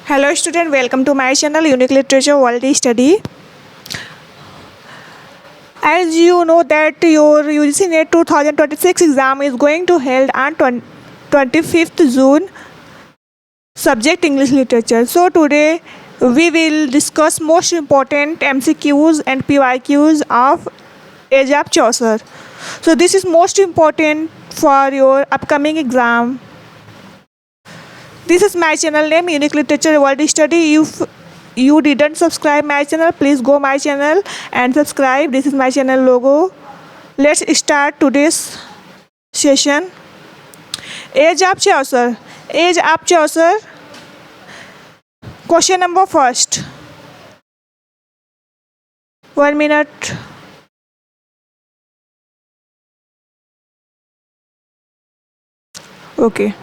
Hello student, welcome to my channel Unique Literature World Study. As you know that your UGC NET 2026 exam is going to held on 25th June, subject English Literature. So today we will discuss most important MCQs and PYQs of Ajaab Chaucer. So this is most important for your upcoming exam. This is my channel name Unique Literature World Study. If you didn't subscribe my channel, please go my channel and subscribe. This is my channel logo. Let's start today's session. Ajaab Chaucer. Ajaab Chaucer. Question number first. 1 minute. Okay.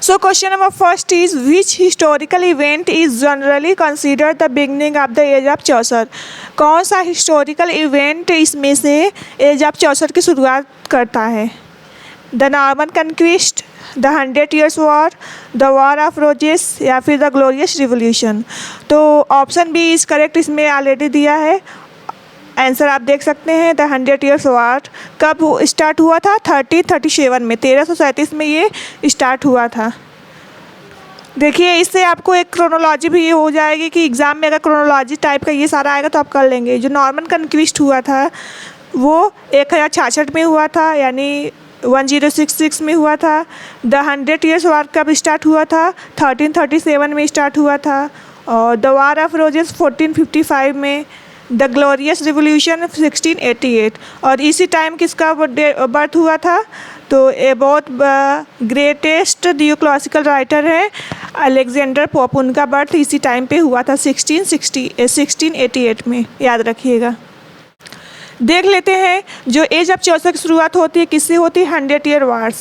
So question number first is, which historical event is generally considered the beginning of the Ajaab Chaucer? कौन सा historical event इसमें से Ajaab Chaucer की शुरुआत करता है? The Norman Conquest, the 100 Years War, the War of Roses या फिर the Glorious Revolution? तो ऑप्शन बी इज करेक्ट, इसमें ऑलरेडी दिया है आंसर, आप देख सकते हैं। द 100 Years War कब स्टार्ट हुआ था? 1337 में, 1337 में ये स्टार्ट हुआ था। देखिए इससे आपको एक क्रोनोलॉजी भी ये हो जाएगी कि एग्ज़ाम में अगर क्रोनोलॉजी टाइप का ये सारा आएगा तो आप कर लेंगे। जो नॉर्मन कन्क्विस्ट हुआ था वो 1066 में हुआ था, यानी 1066 में हुआ था। द 100 Years War कब स्टार्ट हुआ था? 1337 में स्टार्ट हुआ था। और द वार ऑफ रोजेस 1455 में। The glorious revolution 1688। और इसी टाइम किसका बर्थ हुआ था? तो ये बहुत ग्रेटेस्ट न्यू क्लासिकल राइटर है अलेक्जेंडर पोप, उनका बर्थ इसी टाइम पे हुआ था 1688 में, याद रखिएगा। देख लेते हैं जो एज ऑफ चौसर की शुरुआत होती है किससे होती है? 100 Year Wars।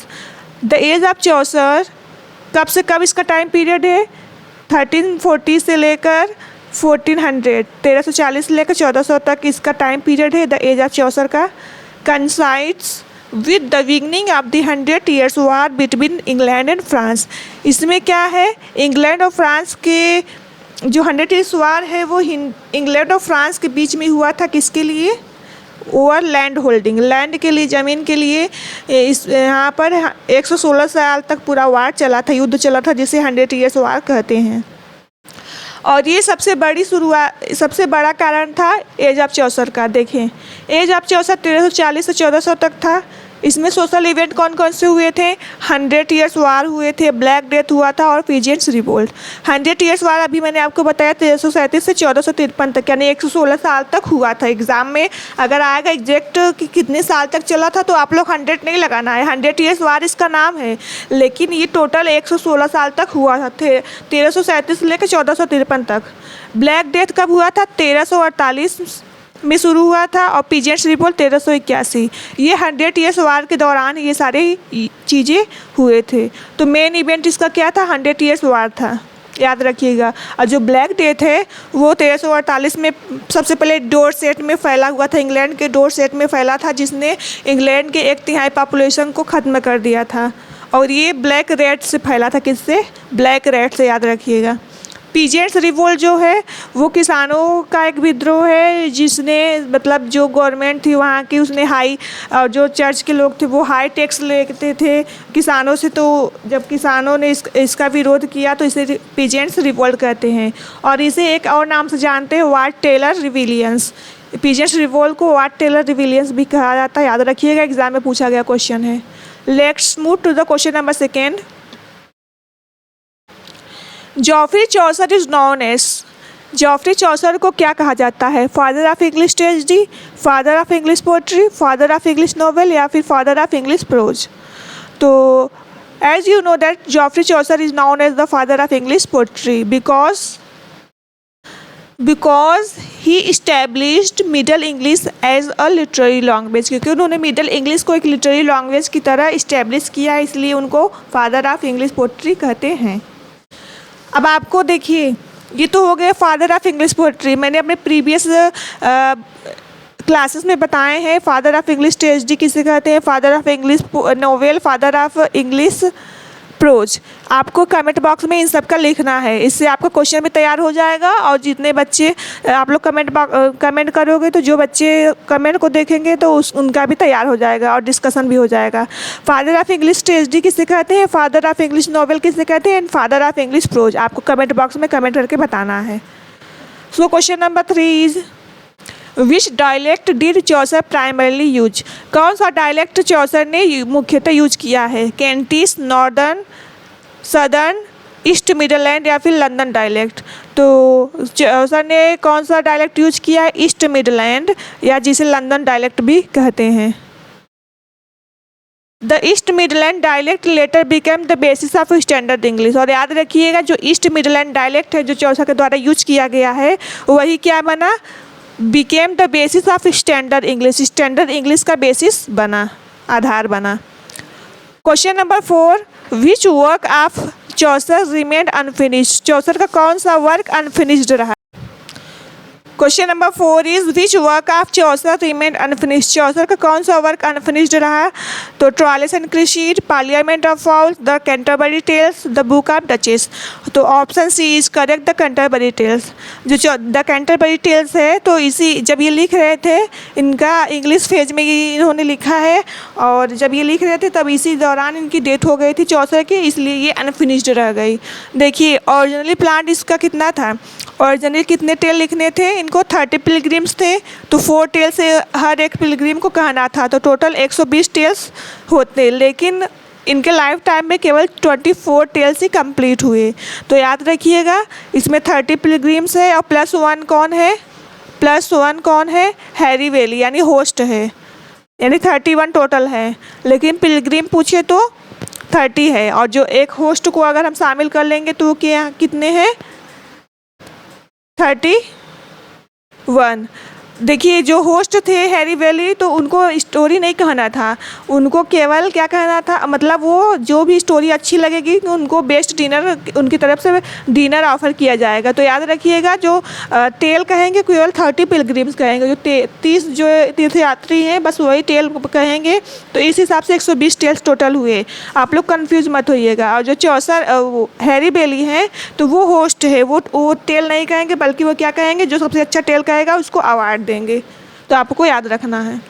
The age of Chaucer कब से कब इसका टाइम पीरियड है? 1340 से लेकर 1400, 1340 से लेकर 1400 तक इसका टाइम पीरियड है द एज ऑफ चौसर का। Coincides with the beginning of the 100 Years War between England and France. इसमें क्या है? इंग्लैंड और फ्रांस के जो 100 Years War है वो इंग्लैंड और फ्रांस के बीच में हुआ था। किसके लिए? ओवर लैंड होल्डिंग, लैंड के लिए, ज़मीन के लिए। इस यहाँ पर 116 साल तक पूरा वार चला था, युद्ध चला था, जिसे 100 Years War कहते हैं। और ये सबसे बड़ा कारण था एज ऑफ चौसर का। देखें एज ऑफ चौसर 1340 से 1400 तक था। इसमें सोशल इवेंट कौन कौन से हुए थे? 100 Years War हुए थे, ब्लैक डेथ हुआ था और पीजेंट्स रिवोल्ट। 100 Years War अभी मैंने आपको बताया 1337 से 1453 तक, यानी 116 साल तक हुआ था। एग्जाम में अगर आएगा एग्जैक्ट कि कितने साल तक चला था तो आप लोग 100 नहीं लगाना है, 100 Years War इसका नाम है, लेकिन ये टोटल 116 साल तक हुआ था, 1337 से लेकर 1453 तक। ब्लैक डेथ कब हुआ था? 1348 में शुरू हुआ था और पीजेंट्स रिवोल्ट 1381। ये 100 Years War के दौरान ये सारे चीज़ें हुए थे। तो मेन इवेंट इसका क्या था? 100 Years War था, याद रखिएगा। और जो ब्लैक डेथ है वो 1348 में सबसे पहले डोरसेट में फैला हुआ था, इंग्लैंड के डोरसेट में फैला था, जिसने इंग्लैंड के 1/3 पॉपुलेशन को ख़त्म कर दिया था। और ये ब्लैक रेड से फैला था। किससे? ब्लैक रेड से, याद रखिएगा। पीजेंट्स रिवोल्ट जो है वो किसानों का एक विद्रोह है, जिसने मतलब जो गवर्नमेंट थी वहाँ की, उसने हाई, और जो चर्च के लोग थे वो हाई टैक्स लेते थे किसानों से। तो जब किसानों ने इसका विरोध किया तो इसे पीजेंट्स रिवोल्ट कहते हैं। और इसे एक और नाम से जानते हैं, व्हाट टेलर रिविलियंस। पीजेंट्स रिवोल्ट को व्हाट टेलर रिविलियंस भी कहा जाता है, याद रखिएगा, एग्जाम में पूछा गया क्वेश्चन है। Let's move to the question number second. Geoffrey Chaucer is known as, Geoffrey Chaucer को क्या कहा जाता है? Father of English tragedy, father of English poetry, father of English novel या फिर फादर ऑफ इंग्लिश प्रोज? तो as you know that Geoffrey Chaucer is known as the father of English poetry because he established Middle English as a literary language, क्योंकि उन्होंने middle English को एक literary language की तरह establish किया है, इसलिए उनको फादर ऑफ इंग्लिश पोएट्री कहते हैं। अब आपको देखिए ये तो हो गया फादर ऑफ इंग्लिश पोएट्री। मैंने अपने प्रीवियस क्लासेस में बताए हैं फादर ऑफ इंग्लिश ट्रेजेडी किसे कहते हैं, father of English novel, father of English pros. आपको कमेंट बॉक्स में इन सब का लिखना है, इससे आपका क्वेश्चन भी तैयार हो जाएगा और जितने बच्चे आप लोग कमेंट करोगे तो जो बच्चे कमेंट को देखेंगे तो उनका भी तैयार हो जाएगा और डिस्कशन भी हो जाएगा। फादर ऑफ इंग्लिश ट्रेजेडी किसे कहते हैं, फादर ऑफ इंग्लिश नॉवेल किसे कहते हैं, and father of English pros. आपको कमेंट बॉक्स में कमेंट करके बताना है। So question number 3 is which dialect did Chaucer primarily use. कौन सा डायलेक्ट चौसर ने मुख्यतः यूज किया है, कैंटिस, नॉर्दर्न, सदर्न, ईस्ट मिडलैंड या फिर लंदन डायलेक्ट। तो चौसर ने कौन सा डायलेक्ट यूज किया है, ईस्ट मिडलैंड या जिसे लंदन डायलेक्ट भी कहते हैं। The east Midland dialect letter became the basis of standard English. और याद रखिएगा जो ईस्ट मिडलैंड डायलेक्ट है जो चौसर के द्वारा यूज किया गया है वही क्या बना, became the basis of standard English. Standard English का बेसिस बना, आधार बना। Question number 4 which work of Chaucer remained unfinished. Chaucer का कौन सा वर्क अनफिनिश्ड रहा। Question number 4 is which work of Chaucer remained unfinished. Chaucer का कौन सा वर्क अनफिनिश्ड रहा, तो Troilus and Criseyde, Parliament of Fowls, the Canterbury Tales, the Book of Duchess. तो option C is correct, the Canterbury Tales. जो the Canterbury Tales है तो इसी जब ये लिख रहे थे इनका इंग्लिश फेज में इन्होंने लिखा है और जब ये लिख रहे थे तब इसी दौरान इनकी डेथ हो गई थी चौसर की, इसलिए ये अनफिनिश्ड रह गई। देखिए ओरिजिनली प्लान इसका कितना था, ओरिजिनली कितने टेल लिखने थे इनको, 30 पिलग्रिम्स थे तो 4 टेल से हर एक पिलग्रिम को कहना था, तो टोटल 120 टेल्स होते, लेकिन इनके लाइफ टाइम में केवल 24 टेल्स ही कंप्लीट हुए। तो याद रखिएगा इसमें 30 पिलग्रिम्स है और +1 कौन है, +1 कौन है, हैरी वेली यानी होस्ट है, यानी 31 टोटल है, लेकिन पिलग्रिम पूछे तो 30 है और जो एक होस्ट को अगर हम शामिल कर लेंगे तो क्या कितने हैं, 31। देखिए जो होस्ट थे हैरी वेली तो उनको स्टोरी नहीं कहना था, उनको केवल क्या कहना था, मतलब वो जो भी स्टोरी अच्छी लगेगी उनको बेस्ट डिनर उनकी तरफ से डिनर ऑफर किया जाएगा। तो याद रखिएगा जो टेल कहेंगे केवल 30 पिलग्रिम्स कहेंगे, जो 30 जो तीर्थयात्री हैं बस वही टेल कहेंगे, तो इस हिसाब से 120 टेल्स टोटल हुए। आप लोग कन्फ्यूज मत होइएगा। और जो चौसर हैरी बेली हैं तो वो होस्ट है, वो टेल नहीं कहेंगे बल्कि वो क्या कहेंगे, जो सबसे अच्छा टेल कहेगा उसको अवार्ड देंगे। तो आपको याद रखना है।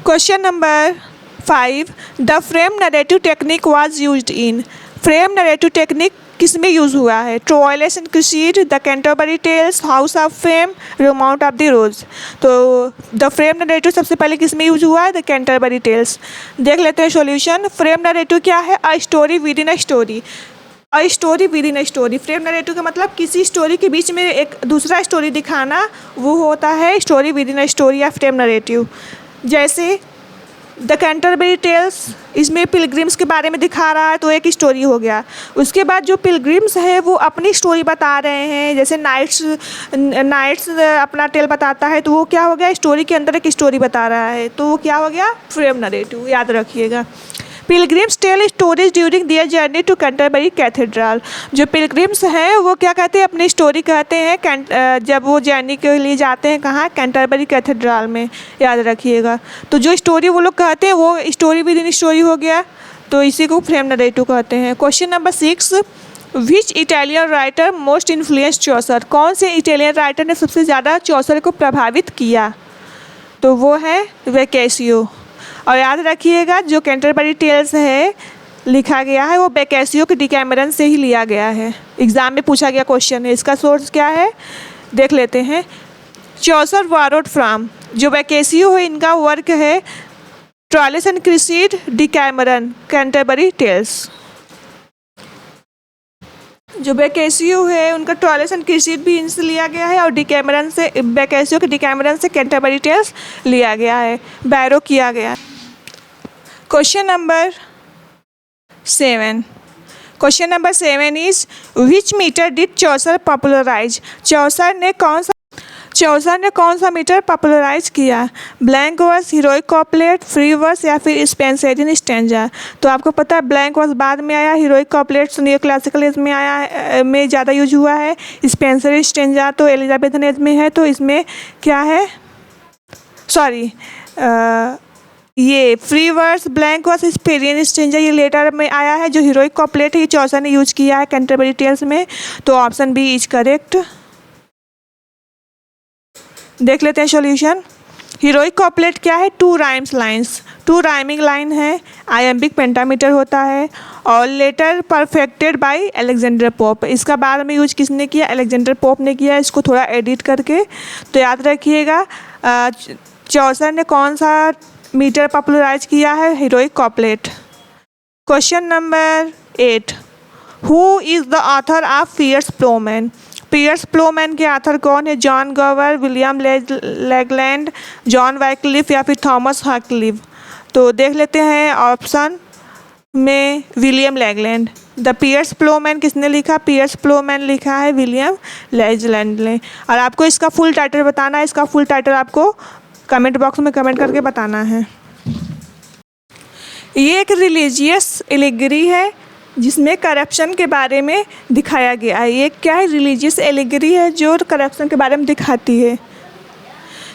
Question number 5 the frame narrative technique was used in. Frame narrative technique किस में यूज़ हुआ है, Troilus and Criseyde, the Canterbury Tales, House of Fame, Romaunt of the Rose. तो द फ्रेम नरेटिव सबसे पहले किस में यूज हुआ है, द कैंटरबरी टेल्स। देख लेते हैं सॉल्यूशन। फ्रेम नरेटिव क्या है, a story with in a story, a story with in a story. Frame narrative का मतलब किसी स्टोरी के बीच में एक दूसरा स्टोरी दिखाना, वो होता है story with in a story या फ्रेम नरेटिव। जैसे द कैंटरबरी टेल्स इसमें पिलग्रिम्स के बारे में दिखा रहा है तो एक स्टोरी हो गया। उसके बाद जो पिलग्रिम्स है वो अपनी स्टोरी बता रहे हैं, जैसे नाइट्स अपना टेल बताता है तो वो क्या हो गया, स्टोरी के अंदर एक स्टोरी बता रहा है, तो वो क्या हो गया, फ्रेम नरेटिव। याद रखिएगा। Pilgrims tell stories during their journey to Canterbury Cathedral. जो पिलग्रिम्स हैं वो क्या कहते हैं, अपनी स्टोरी कहते हैं जब वो जर्नी के लिए जाते हैं कहाँ, कैंटरबरी कैथेड्रल में। याद रखिएगा। तो जो स्टोरी वो लोग कहते हैं वो स्टोरी विद इन स्टोरी हो गया, तो इसी को फ्रेम नरेटिव कहते हैं। क्वेश्चन नंबर 6 विच इटालियन राइटर मोस्ट इन्फ्लुएंस चौसर। कौन से इटालियन राइटर ने सबसे ज़्यादा चौसर को प्रभावित किया, तो वो है वेकेसियो। और याद रखिएगा जो कैंटरबरी टेल्स है लिखा गया है वो बेकेसियो के डिकैमरन से ही लिया गया है, एग्जाम में पूछा गया क्वेश्चन है। इसका सोर्स क्या है देख लेते हैं। चौसर बोरोड फ्रॉम, जो बेकेसियो है इनका वर्क है ट्रायल्स एंड क्रीसीड, डिकैमरन, कैंटरबरी टेल्स। जो बेकेसियो है उनका ट्रायल्स एंड क्रीसीड भी इनसे लिया गया है और डिकैमरन से, बेकेसियो के डिकैमरन से कैंटरबरी टेल्स लिया गया है, बैरो किया गया है। Question number 7 question number 7 is which metre did Chaucer popularise. Chaucer ने कौन सा मीटर पॉपुलराइज किया, blank verse, heroic couplet, free verse या फिर स्पेंसरियन स्टैंजा। तो आपको पता है ब्लैंक वर्स बाद में आया, heroic couplet new classical age में आया, में ज़्यादा यूज हुआ है, स्पेंसरियन स्टैंजा तो एलिजाबेथन एज में है। तो इसमें क्या है, सॉरी ये free verse blank verse experience stranger ये लेटर में आया है। जो हीरोइक कॉपलेट है ये चौसर ने यूज किया है कैंटरबरी टेल्स में, तो ऑप्शन बी इज करेक्ट। देख लेते हैं सॉल्यूशन। हीरोइक कॉपलेट क्या है? Two rhymes lines, two rhyming line है, आयम्बिक पेंटामीटर होता है और later perfected by Alexander Pope. इसका बाद में यूज किसने किया? अलेक्जेंडर पोप ने किया, इसको थोड़ा एडिट करके। तो याद रखिएगा चौसर ने कौन सा मीटर पॉपुलराइज किया है? Heroic couplet. Question number 8, who is the author of Piers Plowman? Piers Plowman के ऑथर कौन है? जॉन गवर, विलियम लैगलैंड, जॉन वैक्लिफ या फिर थॉमस हॉकलिफ? तो देख लेते हैं ऑप्शन में विलियम लैगलैंड। द पियर्स प्लोमैन किसने लिखा? पियर्स प्लोमैन लिखा है विलियम लैगलैंड ने। और आपको इसका फुल टाइटल बताना है। इसका फुल टाइटल आपको कमेंट बॉक्स में कमेंट करके बताना है। ये एक रिलीजियस एलिगरी है जिसमें करप्शन के बारे में दिखाया गया है। ये क्या है? रिलीजियस एलिगरी है जो करप्शन के बारे में दिखाती है।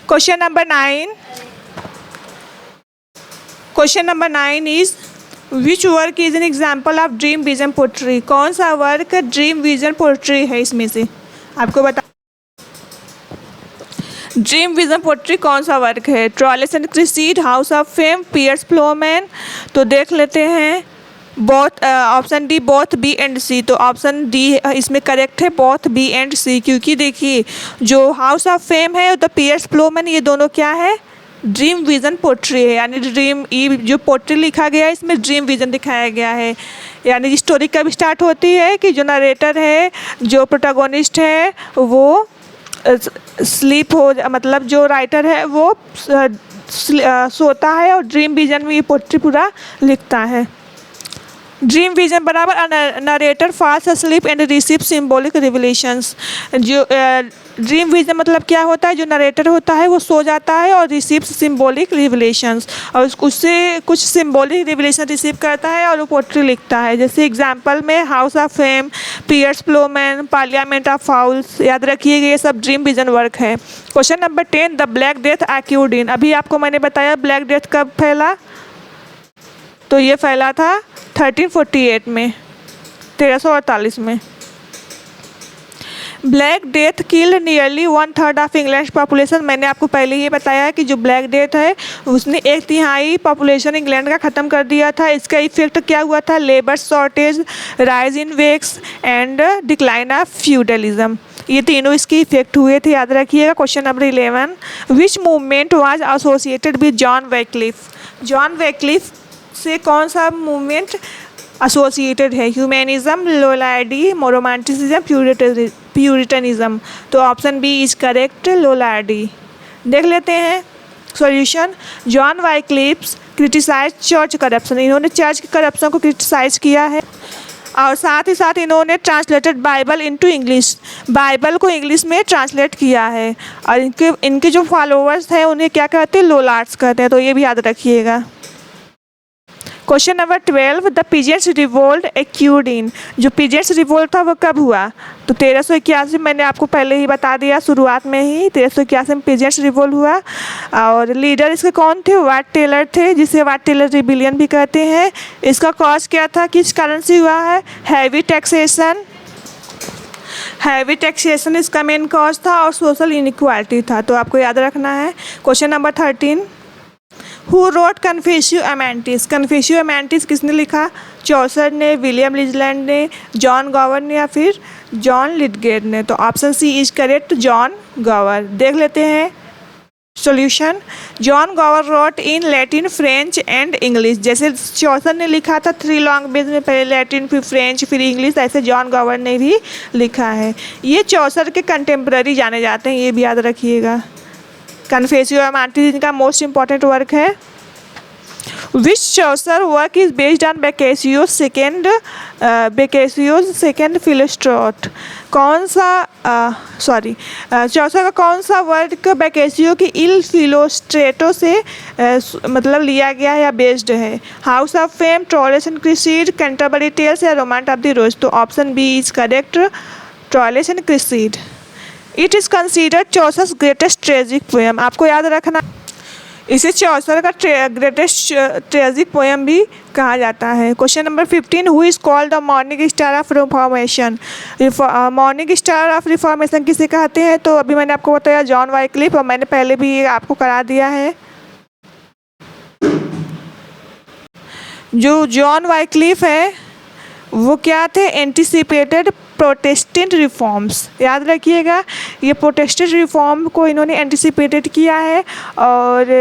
Question number 9, question number 9 is which work is an example of dream vision poetry? कौन सा वर्क ड्रीम विजन पोट्री है? इसमें से आपको बता, ड्रीम विजन पोट्री कौन सा वर्क है? Troilus and Criseyde, House of Fame, Piers Plowman? तो देख लेते हैं both, option D both B and C. तो ऑप्शन डी इसमें करेक्ट है, बोथ बी एंड सी। क्योंकि देखिए जो हाउस ऑफ फेम है तो पियर्स प्लोमैन ये दोनों क्या है? ड्रीम विजन पोट्री है। यानी ड्रीम ये जो पोट्री लिखा गया है इसमें ड्रीम विजन दिखाया गया है। यानी स्टोरी कब स्टार्ट होती है कि जो नरेटर है, जो प्रोटोगोनिस्ट है वो स्लीप हो, मतलब जो राइटर है वो सोता है और ड्रीम विजन में ये पोट्री पूरा लिखता है। ड्रीम विजन बराबर narrator falls asleep and receive symbolic revelations. जो ड्रीम विजन मतलब क्या होता है? जो नरेटर होता है वो सो जाता है और रिसीव सिम्बॉलिक रिवलेशंस, और उससे कुछ सिम्बॉलिक रिवलेशन रिसीव करता है और वो पोट्री लिखता है। जैसे एग्जांपल में House of Fame, Piers Plowman, Parliament of Fowls. याद रखिएगा ये सब ड्रीम विजन वर्क है। Question number 10, the Black Death occurred in? अभी आपको मैंने बताया ब्लैक डेथ कब फैला, तो ये फैला था 1348 में, 1348 में। Black death killed nearly 1/3 of England population. मैंने आपको पहले ही बताया है कि जो ब्लैक डेथ है उसने 1/3 पॉपुलेशन इंग्लैंड का ख़त्म कर दिया था। इसका इफेक्ट क्या हुआ था? Labour shortage, rise in wages and decline of feudalism. ये तीनों इसके इफेक्ट हुए थे, याद रखिएगा। Question number 11, which movement was associated with John Wycliffe? John Wycliffe से कौन सा मूवमेंट एसोसिएटेड है? Humanism, Lollardy, romanticism, Puritanism? तो option B is correct, Lollardy. देख लेते हैं solution. John Wycliffe criticise church corruption. इन्होंने चर्च की करप्शन को क्रिटिसाइज किया है और साथ ही साथ इन्होंने translated Bible into English, Bible को इंग्लिश में ट्रांसलेट किया है। और इनके जो फॉलोअर्स हैं उन्हें क्या कहते हैं? लोलार्ड्स कहते हैं। तो ये भी याद रखिएगा। Question number 12, the peasants revolt occurred in? जो पीजेंट्स रिवोल्ट था वो कब हुआ? तो 1381। मैंने आपको पहले ही बता दिया शुरुआत में ही, 1381 में पीजेंट्स रिवोल्ट हुआ। और लीडर इसके कौन थे? वाट टेलर थे, जिसे वाट टेलर रिबिलियन भी कहते हैं। इसका कॉज क्या था? किस कारण से हुआ है? हैवी टैक्सेशन, हैवी टैक्सेशन इसका मेन कॉज था और सोशल इनइक्वालिटी था। तो आपको याद रखना है। Question number 13, who wrote Confessio Amantis? Confessio Amantis किसने लिखा? चौसर ने, विलियम लिजलैंड ने, जॉन गॉवर ने या फिर जॉन लिडगेट ने? तो option C is correct, John Gower. देख लेते हैं solution. John Gower wrote in Latin, French and English. जैसे चौसर ने लिखा था 3 लैंग्वेज में, पहले लैटिन फिर फ्रेंच फिर इंग्लिश, ऐसे जॉन गॉवर ने भी लिखा है। ये चौसर के कंटेम्प्रेरी जाने जाते हैं, ये भी याद रखिएगा। कन्फेसियो अमेंटिस इनका मोस्ट इंपॉर्टेंट वर्क है। Which Chaucer work is based on Boccaccio's second Filostrato? कौन सा चौसर का कौन सा वर्क बेकेसियो की इल फिलोस्ट्रेटो से मतलब लिया गया है या बेस्ड है? House of Fame, Troilus and Criseyde, Canterbury Tales या रोमांस ऑफ द रोज? तो option B is correct, Troilus and Criseyde. It is considered Chaucer's greatest tragic poem. आपको याद रखना इसे चौसर का ग्रेटेस्ट ट्रेजिक पोएम भी कहा जाता है। Question number 15, who is called the morning star of reformation. Morning star of reformation किसे कहते हैं? तो अभी मैंने आपको बताया जॉन वाइक्लिफ, और मैंने पहले भी ये आपको करा दिया है। जो जॉन वाइक्लिफ है वो क्या थे? Anticipated Protestant reforms. याद रखिएगा, ये प्रोटेस्टेंट रिफॉर्म को इन्होंने एंटिसिपेटेड किया है, और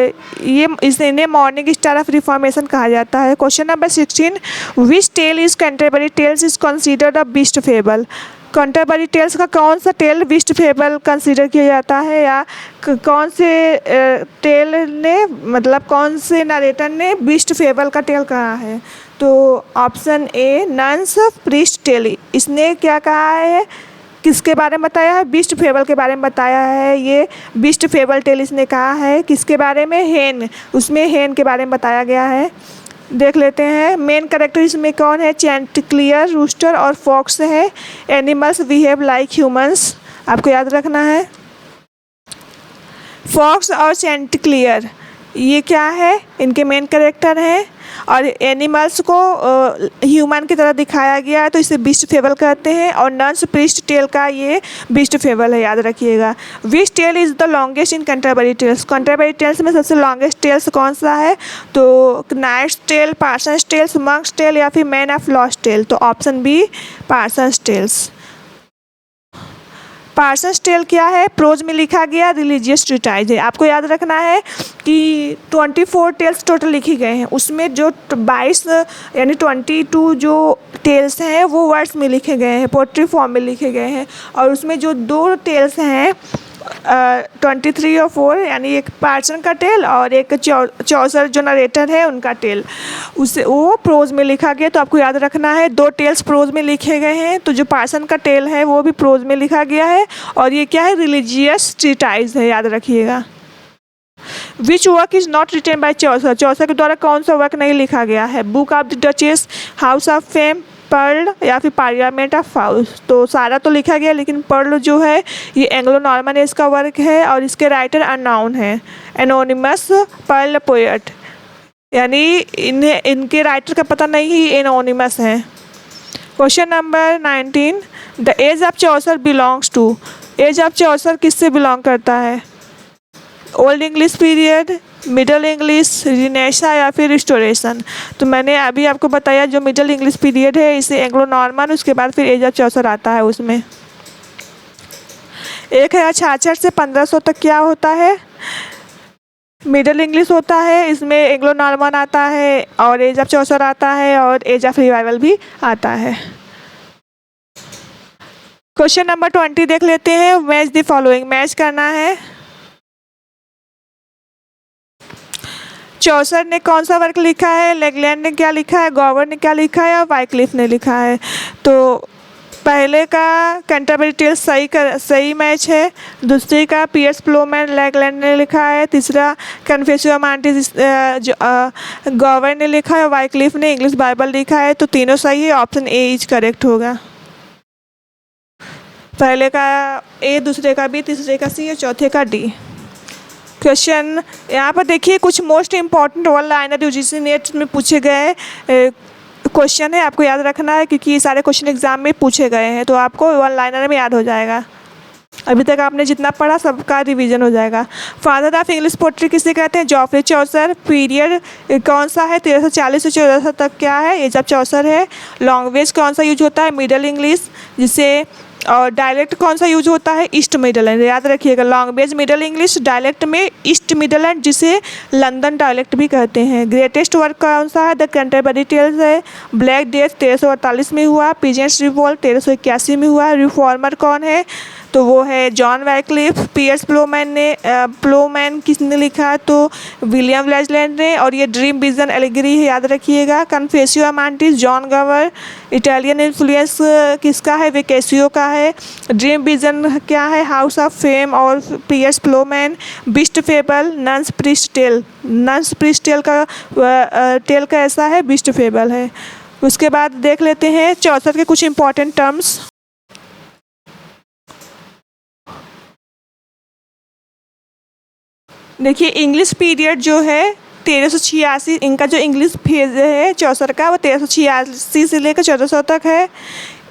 ये इन्हें मॉर्निंग स्टार ऑफ रिफॉर्मेशन कहा जाता है। Question number 16, which tale is Canterbury Tales is considered a beast fable. Canterbury Tales का कौन सा टेल बीस्ट फेबल कंसीडर किया जाता है, या कौन से टेल ने, मतलब कौन से नरेटर ने बीस्ट फेबल का टेल कहा है? तो option A, nun's priest tale. इसने क्या कहा है, किसके बारे में बताया है? बीस्ट फेबल के बारे में बताया है। ये बीस्ट फेबल टेल इसने कहा है किसके बारे में? हेन। उसमें हेन के बारे में बताया गया है। देख लेते हैं मेन कैरेक्टर इसमें कौन है? चैंटिक्लियर, रूस्टर और फॉक्स है। एनिमल्स बिहेव लाइक ह्यूमंस, आपको याद रखना है। फॉक्स और चैंटिक्लियर ये क्या है? इनके मेन कैरेक्टर हैं, और एनिमल्स को ह्यूमन की तरह दिखाया गया है, तो इसे बीस्ट फेबल कहते हैं। और नन्स प्रीस्ट टेल का ये बीस्ट फेबल है, याद रखिएगा। Which tale is the longest in Canterbury Tales. Canterbury Tales में सबसे लॉन्गेस्ट टेल्स कौन सा है? तो knight's tale, parson's tales, monk's tale, या फिर मैन ऑफ लॉस्ट टेल। तो option B, parson's tales. Parson's tale क्या है? प्रोज में लिखा गया रिलीजियस ट्रीटाइज है। आपको याद रखना है कि 24 टेल्स टोटल लिखे गए हैं, उसमें जो 22 यानी 22 जो टेल्स हैं वो वर्ड्स में लिखे गए हैं, पोट्री फॉर्म में लिखे गए हैं। और उसमें जो 2 टेल्स हैं 23 और 4, यानी एक पार्सन का टेल और एक चौसर जो नरेटर है उनका टेल, उसे वो प्रोज में लिखा गया। तो आपको याद रखना है 2 टेल्स प्रोज में लिखे गए हैं। तो जो पार्सन का टेल है वो भी प्रोज में लिखा गया है, और ये क्या है? रिलीजियस ट्रीटाइज है, याद रखिएगा। Which work is not written by Chaucer. Chaucer के द्वारा कौन सा वर्क नहीं लिखा गया है? Book of the Duchess, House of Fame, Pearl, या फिर पार्लियामेंट ऑफ फाउस। तो सारा तो लिखा गया, लेकिन पर्ल जो है ये एंग्लो नॉर्मन एज का वर्क है, और इसके राइटर अननोन है। एनोनिमस पर्ल पोएट, यानी इनके राइटर का पता नहीं, ही एनोनिमस है। Question number 19, the age of Chaucer belongs to. Age of Chaucer किससे बिलोंग करता है? Old English period, middle English, renaissance, या फिर रिस्टोरेशन। तो मैंने अभी आपको बताया जो मिडल इंग्लिश पीरियड है इसे एंग्लो नॉर्मन, उसके बाद फिर एज ऑफ चौसर आता है। उसमें 1066 से 1500 तक क्या होता है? मिडल इंग्लिश होता है, इसमें एंग्लो नॉर्मन आता है, और एज ऑफ चौसर आता है, और एज ऑफ रिवाइवल भी आता है। क्वेश्चन नंबर 20 देख लेते हैं। मैच द फॉलोइंग, मैच करना है। चौसर ने कौन सा वर्क लिखा है? लेगलैंड ने क्या लिखा है? गॉवर ने क्या लिखा है? और वाइक्लिफ ने लिखा है। तो पहले का कैंटरबरी टेल्स सही मैच है। दूसरे का पियर्स प्लोमैन, लेगलैंड ने लिखा है। तीसरा कन्फेसियो अमांटिस गॉवर ने लिखा है, और वाइक्लिफ ने इंग्लिश बाइबल लिखा है। तो तीनों सही है, ऑप्शन ए इज करेक्ट होगा। पहले का ए, दूसरे का बी, तीसरे का सी और चौथे का डी। क्वेश्चन यहाँ पर देखिए, कुछ most important one liner UGC net में पूछे गए क्वेश्चन है, आपको याद रखना है, क्योंकि ये सारे क्वेश्चन एग्जाम में पूछे गए हैं, तो आपको वन लाइनर में याद हो जाएगा। अभी तक आपने जितना पढ़ा सबका रिवीजन हो जाएगा। फादर ऑफ इंग्लिश पोट्री किसे कहते हैं? जॉफरी चौसर। पीरियड कौन सा है? 1340 से 1400 तक क्या है? एज ऑफ चौसर है। लैंग्वेज कौन सा यूज होता है? मिडल इंग्लिश, जिसे और डायलेक्ट कौन सा यूज होता है? ईस्ट मिडलैंड, याद रखिएगा। लैंग्वेज मिडल इंग्लिश, डायलेक्ट में ईस्ट मिडलैंड, जिसे लंदन डायलेक्ट भी कहते हैं। ग्रेटेस्ट वर्क कौन सा है? द कैंटरबरी टेल्स है। ब्लैक डेथ 1348 में हुआ। पीजेंट्स रिवोल्ट 1381 में हुआ। रिफॉर्मर कौन है? तो वो है जॉन वैक्लिफ। पियर्स प्लोमैन किसने लिखा? तो विलियम लेजलैंड ने। और ये ड्रीम विजन एलिगरी है, याद रखिएगा। Confessio Amantis, John Gower. Italian influence किसका है? वेकेसियो का है। ड्रीम विजन क्या है? हाउस ऑफ फेम और Piers Plowman. Beast fable, nun's priest tale. Nun's priest tale का ऐसा है, बीस्ट फेबल है। उसके बाद देख लेते हैं चौसर के कुछ इंपॉर्टेंट टर्म्स। देखिए इंग्लिश पीरियड जो है 1386, इनका जो इंग्लिश फेज है चौसर का वो 1386 से लेकर 1400 तक है।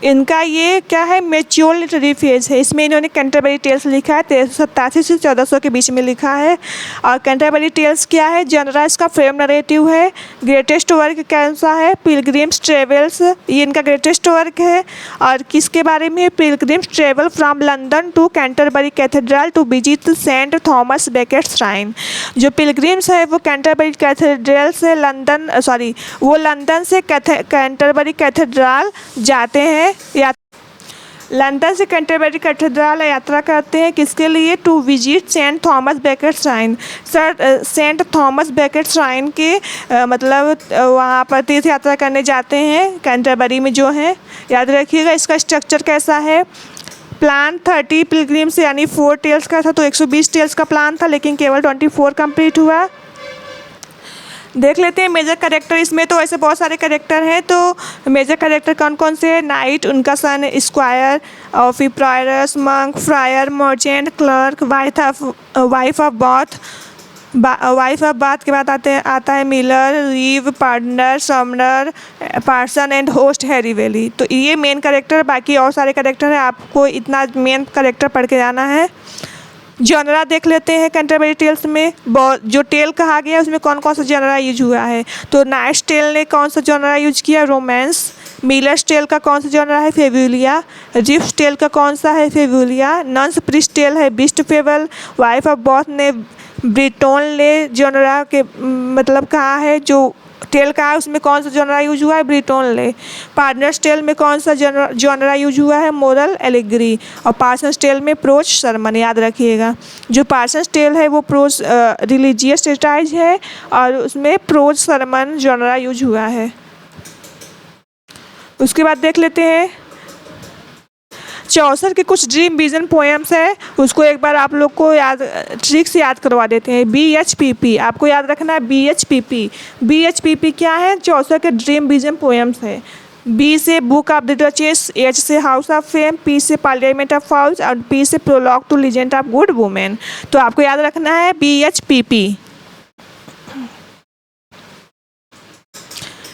इनका ये क्या है, मेच्योर लिटरेरी फेज है। इसमें इन्होंने कैंटरबरी टेल्स लिखा है, 1387 से 1400 के बीच में लिखा है। और कैंटरबरी टेल्स क्या है, जनरा इसका फ्रेम नरेटिव है। ग्रेटेस्ट वर्क कौन सा है, पिलग्रिम्स ट्रेवल्स, ये इनका ग्रेटेस्ट वर्क है। और किसके बारे में, pilgrims travel from London to Canterbury Cathedral to visit Saint Thomas Becket shrine. जो पिलग्रिम्स है वो कैंटरबरी कैथेड्रल से वो लंदन से कैंटरबरी कैथेड्रल जाते हैं या लंदन से कैंटरबरी कैथेड्रल यात्रा करते हैं। किसके लिए, to visit Saint Thomas Becket shrine. Sir Saint Thomas Becket shrine के मतलब वहाँ पर तीर्थ यात्रा करने जाते हैं कैंटरबरी में जो है। याद रखिएगा इसका स्ट्रक्चर कैसा है। प्लान 30 पिलग्रिम्स यानी 4 टेल्स का था, तो 120 टेल्स का प्लान था, लेकिन केवल 24 कंप्लीट हुआ। देख लेते हैं मेजर कैरेक्टर। इसमें तो ऐसे बहुत सारे कैरेक्टर हैं, तो मेजर कैरेक्टर कौन कौन से हैं, नाइट, उनका son squire, prioress, monk, friar, merchant, clerk, wife of Bath के बाद आता है miller, reeve, pardoner, summoner, parson and host Harry Bailly. तो ये मेन कैरेक्टर, बाकी और सारे कैरेक्टर हैं, आपको इतना मेन कैरेक्टर पढ़ के जाना है। जनरा देख लेते हैं कैंटरबरी टेल्स में। जो टेल कहा गया है उसमें कौन कौन सा जनरा यूज हुआ है, तो नाइट्स टेल ने कौन सा जनरा यूज किया, रोमांस। मिलर्स टेल का कौन सा जनरा है, फेबुलिया। रिफ्स टेल का कौन सा है, फेबुलिया। नन्स प्रिस्ट टेल है, beast fable. Wife of Bath ने ब्रिटोन ले जनरा के मतलब कहा है, जो टेल का है उसमें कौन सा जनरा यूज हुआ है, ब्रिटोन ले। पार्टनर्स टेल में कौन सा जनरा यूज हुआ है, मोरल एलिग्री। और पार्सन्स टेल में प्रोज सरमन। याद रखिएगा जो पार्सन्स टेल है वो प्रोज रिलीजियस सेटाइज है और उसमें प्रोज सरमन जनरा यूज हुआ है। उसके बाद देख लेते हैं चौसर के कुछ ड्रीम विजन पोएम्स है, उसको एक बार आप लोग को ट्रिक से याद करवा देते हैं। BHPP आपको याद रखना है, BHPP क्या है, चौसर के ड्रीम विजन पोएम्स है। B से Book of the Duchess, H से हाउस ऑफ फेम, P से पार्लियामेंट ऑफ फॉल्स और P से Prologue to Legend of Good Women. तो आपको याद रखना है BHPP।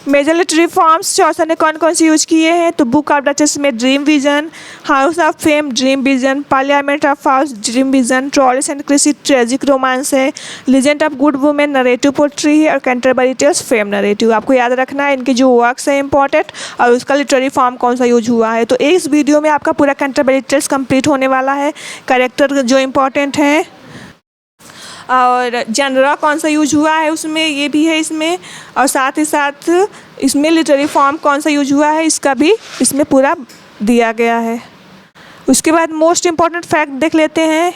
Major literary forms Chaucer ने कौन कौन से यूज किए हैं, तो बुक ऑफ डचेस में dream vision, House of Fame dream vision, Parliament of Fowls dream vision, Troilus and क्रिसिड tragic romance है, Legend of Good Women narrative poetry है और कैंटरबरी टेल्स फेम नरेटिव। आपको याद रखना है इनके जो वर्क्स है इंपॉर्टेंट और उसका लिटरेरी फॉर्म कौन सा यूज हुआ है। तो इस वीडियो में आपका पूरा कैंटरबरी टेल्स कंप्लीट होने वाला है। कैरेक्टर जो इंपॉर्टेंट हैं और जनरा कौन सा यूज हुआ है उसमें ये भी है इसमें, और साथ ही साथ इसमें लिटरेरी फॉर्म कौन सा यूज हुआ है इसका भी इसमें पूरा दिया गया है। उसके बाद मोस्ट इम्पॉर्टेंट फैक्ट देख लेते हैं।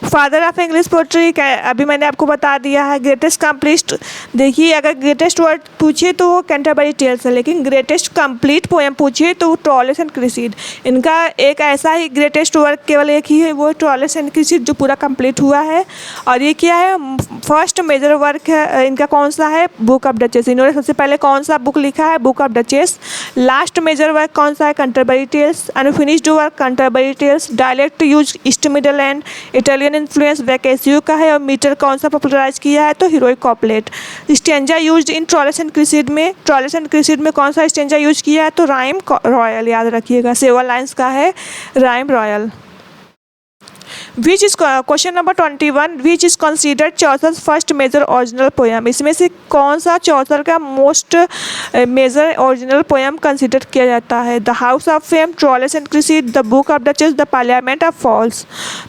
फादर ऑफ इंग्लिश पोट्री अभी मैंने आपको बता दिया है। ग्रेटेस्ट कंप्लीट, देखिए अगर ग्रेटेस्ट वर्ड पूछे तो वो कैंटरबरी टेल्स है, लेकिन ग्रेटेस्ट कंप्लीट पोएम पूछे तो ट्रॉलिस एंड क्रिसिड। इनका एक ऐसा ही ग्रेटेस्ट वर्क केवल एक ही है, वो ट्रॉलिस एंड क्रिसिड जो पूरा कंप्लीट हुआ है। और ये क्या है, फर्स्ट मेजर वर्क है इनका कौन सा है, बुक ऑफ डचेस। इन्होंने सबसे पहले कौन सा बुक लिखा है, Book of Duchess. Last major work कौन सा है, Canterbury Tales. Unfinished work Canterbury Tales. Dialect use East Midland Italian influence Boccaccio का है। और मीटर कौन सा पॉपुलराइज किया है, तो heroic couplet. Stanza used in Troilus and Criseyde में, ट्रॉलिस एंड क्रिसिड में कौन सा स्टेंजा यूज किया है, तो राइम रॉयल। याद रखिएगा 7 लाइन्स का है rhyme royal. Which is question number 21, which is considered Chaucer first major original poem. इसमें से कौन सा चौसर का most major original poem consider किया जाता है, the House of Fame, Troilus and Criseyde, the Book of Duchess, the Parliament of Fowls.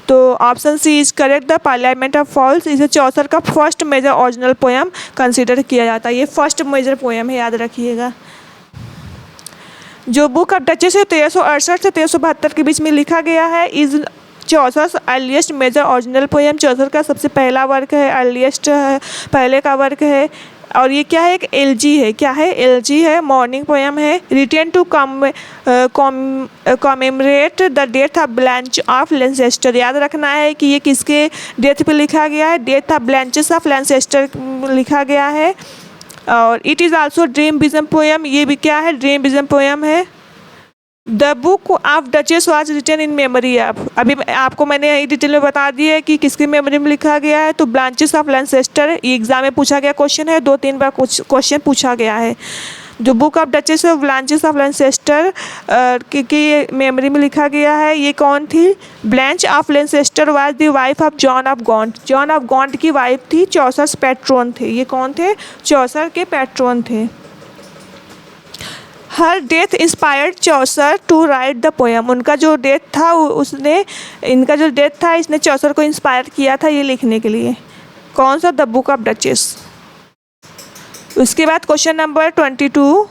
तो option C is correct, the Parliament of Fowls. इसे चौसर का first major original poem consider किया जाता है। ये फर्स्ट मेजर पोएम है, याद रखिएगा। जो बुक ऑफ डचेस है 1368 से 1372 के बीच में लिखा गया है, is Chaucer earliest major original poem. Chaucer का सबसे पहला वर्क है, अर्लीस्ट है, पहले का वर्क है। और ये क्या है, एक एलजी है, क्या है, एलजी है, मॉर्निंग पोएम है। Written to commemorate the death of Blanche of Lancaster. याद रखना है कि ये किसके डेथ पे लिखा गया है, death of Blanches of Lancaster लिखा गया है। और it is also dream vision poem, ये भी क्या है, ड्रीम विजन पोएम है। The the Book of Duchess was written in memory of, अभी आपको मैंने यही डिटेल में बता दिया है कि किसकी मेमोरी में लिखा गया है, तो ब्रांचेस ऑफ लैनसेस्टर, ये एग्जाम में पूछा गया क्वेश्चन है, 2-3 बार क्वेश्चन पूछा गया है। जो Book of Duchess of Blanche of Lancaster की मेमोरी में लिखा गया है, ये कौन थी? Blanche of Lancaster was the wife of John of Gaunt, John of Gaunt की वाइफ थी, चौसर पैट्रोन थे। ये कौन थे? चौसर के पैट्रोन थे। Her death inspired Chaucer to write the poem, उनका जो डेथ था उसने, इनका जो डेथ था इसने चौसर को इंस्पायर किया था ये लिखने के लिए। कौन सा? The Book of duchess. उसके बाद क्वेश्चन नंबर 22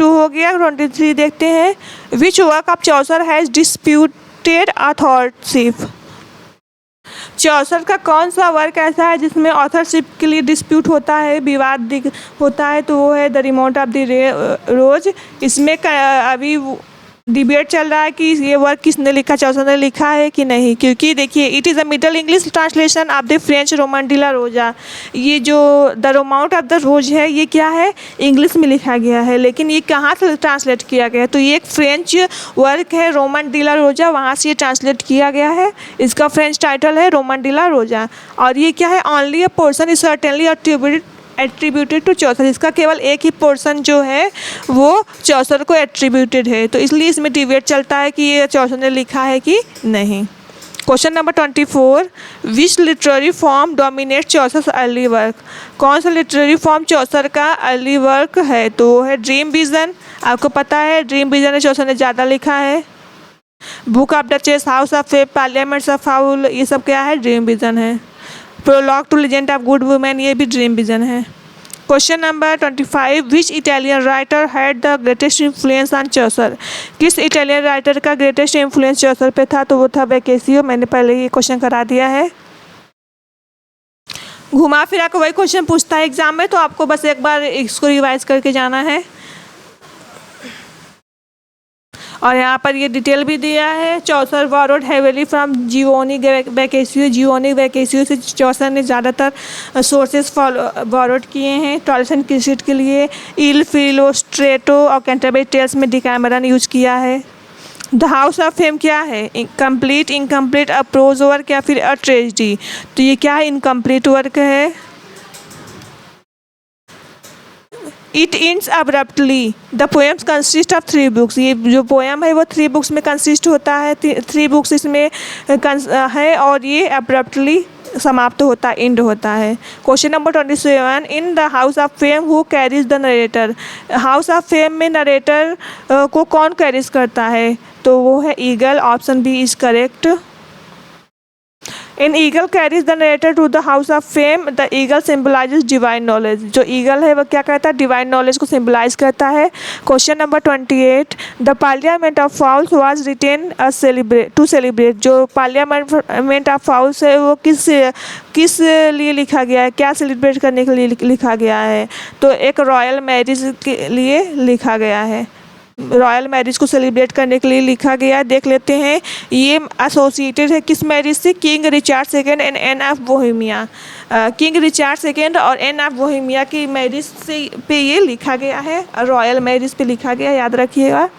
हो गया। 23 देखते हैं। Which work of Chaucer has disputed authorship, Chaucer का कौन सा वर्क ऐसा है जिसमें ऑथरशिप के लिए डिस्प्यूट होता है, विवाद होता है, तो वो है द रिमोट ऑफ द रोज। इसमें अभी डिबेट चल रहा है कि ये वर्क किसने लिखा, चौसर ने लिखा है कि नहीं, क्योंकि देखिए it is a Middle English translation of the French Roman de la Rose. ये जो the Romaunt of the Rose है ये क्या है? इंग्लिश में लिखा गया है, लेकिन ये कहाँ से ट्रांसलेट किया गया है? तो ये एक फ्रेंच वर्क है रोमन डी ला रोजा, वहाँ से ये ट्रांसलेट किया गया है। इसका फ्रेंच टाइटल है रोमन डी ला रोजा। और ये क्या है? Only a portion is certainly attributed to Chaucer, इसका केवल एक ही पोर्शन जो है वो चौसर को एट्रीब्यूटेड है, तो इसलिए इसमें डिबेट चलता है कि ये चौसर ने लिखा है कि नहीं। Question number 24, which literary form dominate Chaucer early work, कौन सा लिटरेरी फॉर्म चौसर का अर्ली वर्क है? तो वो है ड्रीम विजन। आपको पता है ड्रीम विजन चौसर ने ज़्यादा लिखा है। Book of Duchess, House of Fame, Parliaments of Fowl, ये सब क्या है? ड्रीम विजन है। Prologue to Legend of Good Women, ये भी ड्रीम विजन है। Question number 25, which Italian writer had the greatest influence on Chaucer, किस इटालियन राइटर का ग्रेटेस्ट इन्फ्लुएंस चौसर पे था? तो वो था वेकेसियो। मैंने पहले ये क्वेश्चन करा दिया है। घुमा फिरा के वही क्वेश्चन पूछता है एग्जाम में, तो आपको बस एक बार इसको रिवाइज करके जाना है। और यहाँ पर ये डिटेल भी दिया है। Chaucer borrowed heavily from Giovanni Boccaccio, Giovanni Boccaccio से चौसर ने ज़्यादातर सोर्सेस बोरोड किए हैं। टॉयलेट्स एंड क्रिसिड के लिए इल फिलोस्ट्रेटो और कैंटरबरी टेल्स में डिकैमरन यूज किया है। द हाउस ऑफ फेम क्या है? कंप्लीट, इनकम्प्लीट, अ प्रोज वर्क या फिर अ ट्रेजेडी, तो ये क्या है? इनकम्प्लीट वर्क है। It ends abruptly, the poems consist of 3 books, ये जो पोएम है वो 3 बुक्स में कंसिस्ट होता है, 3 बुक्स इसमें है और ये अब्रप्टली समाप्त होता है, एंड होता है। Question number 27, in the House of Fame who carries the narrator, House of Fame में नरेटर को कौन कैरीज करता है? तो वो है eagle. Option B is correct. In eagle carries the narrator to the House of Fame, the eagle symbolizes divine knowledge, जो eagle है वो क्या करता है? डिवाइन नॉलेज को सिम्बलाइज करता है। Question number 28, the Parliament of Fowls was written to celebrate, जो पार्लियामेंट ऑफ फाउल्स है वो किस लिए लिखा गया है? क्या सेलिब्रेट करने के लिए लिखा गया है? तो एक रॉयल मैरिज के लिए लिखा गया है, रॉयल मैरिज को सेलिब्रेट करने के लिए लिखा गया। देख लेते हैं ये एसोसिएटेड है किस मैरिज से? King Richard second and Anne of Bohemia, King Richard second और एन ऑफ बोहेमिया की मैरिज से पे ये लिखा गया है, रॉयल मैरिज पे लिखा गया, याद रखिएगा।